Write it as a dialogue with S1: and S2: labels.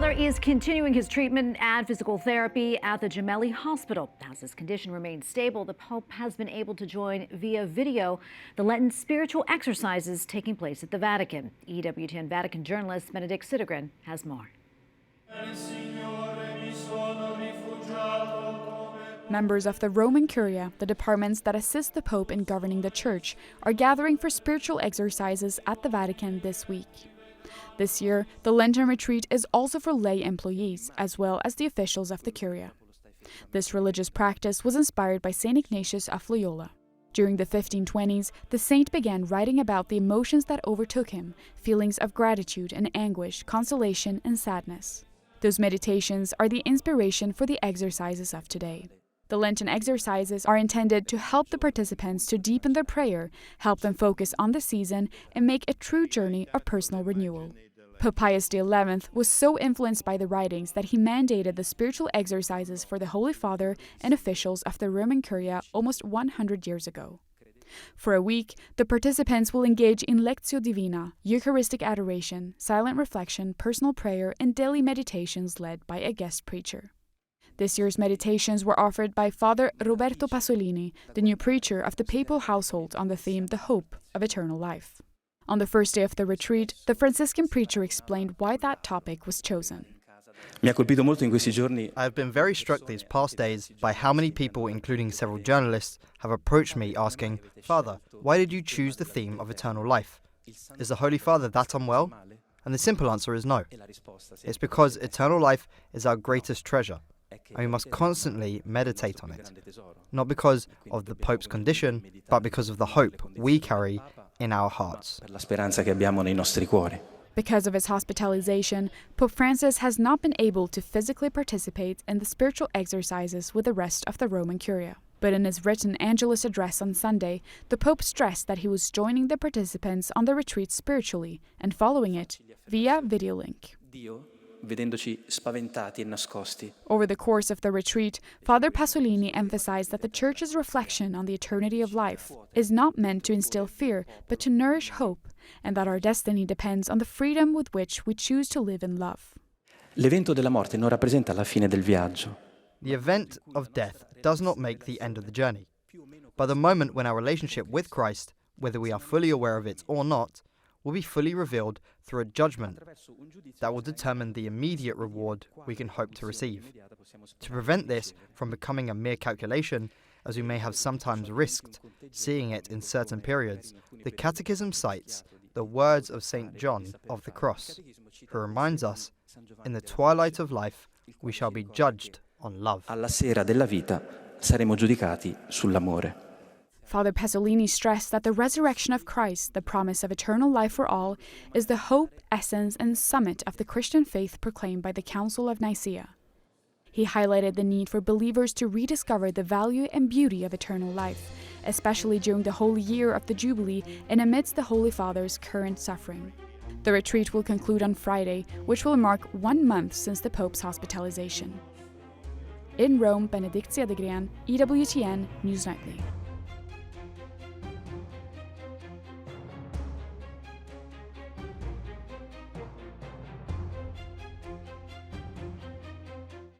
S1: Father is continuing his treatment and physical therapy at the Gemelli Hospital. As his condition remains stable, the Pope has been able to join via video the Lenten spiritual exercises taking place at the Vatican. EWTN Vatican journalist Bénédicte Cedergren has more.
S2: Members of the Roman Curia, the departments that assist the Pope in governing the Church, are gathering for spiritual exercises at the Vatican this week. This year, the Lenten retreat is also for lay employees, as well as the officials of the Curia. This religious practice was inspired by St. Ignatius of Loyola. During the 1520s, the saint began writing about the emotions that overtook him, feelings of gratitude and anguish, consolation and sadness. Those meditations are the inspiration for the exercises of today. The Lenten exercises are intended to help the participants to deepen their prayer, help them focus on the season, and make a true journey of personal renewal. Pope Pius XI was so influenced by the writings that he mandated the spiritual exercises for the Holy Father and officials of the Roman Curia almost 100 years ago. For a week, the participants will engage in Lectio Divina, Eucharistic adoration, silent reflection, personal prayer, and daily meditations led by a guest preacher. This year's meditations were offered by Father Roberto Pasolini, the new preacher of the papal household, on the theme The Hope of Eternal Life. On the first day of the retreat, the Franciscan preacher explained why that topic was chosen.
S3: I have been very struck these past days by how many people, including several journalists, have approached me asking, "Father, why did you choose the theme of eternal life? Is the Holy Father that unwell?" And the simple answer is no. It's because eternal life is our greatest treasure, and we must constantly meditate on it, not because of the Pope's condition, but because of the hope we carry in our hearts.
S2: Because of his hospitalization, Pope Francis has not been able to physically participate in the spiritual exercises with the rest of the Roman Curia. But in his written Angelus address on Sunday, the Pope stressed that he was joining the participants on the retreat spiritually and following it via video link. Over the course of the retreat, Father Pasolini emphasized that the Church's reflection on the eternity of life is not meant to instill fear, but to nourish hope, and that our destiny depends on the freedom with which we choose to live in love.
S3: The event of death does not make the end of the journey, but the moment when our relationship with Christ, whether we are fully aware of it or not, will be fully revealed through a judgment that will determine the immediate reward we can hope to receive. To prevent this from becoming a mere calculation, as we may have sometimes risked seeing it in certain periods, the Catechism cites the words of St. John of the Cross, who reminds us, in the twilight of life, we shall be judged on love.
S4: Alla sera della vita saremo giudicati sull'amore.
S2: Father Pasolini stressed that the resurrection of Christ, the promise of eternal life for all, is the hope, essence, and summit of the Christian faith proclaimed by the Council of Nicaea. He highlighted the need for believers to rediscover the value and beauty of eternal life, especially during the holy year of the Jubilee and amidst the Holy Father's current suffering. The retreat will conclude on Friday, which will mark 1 month since the Pope's hospitalization. In Rome, Bénédicte Cedergren, EWTN News Nightly.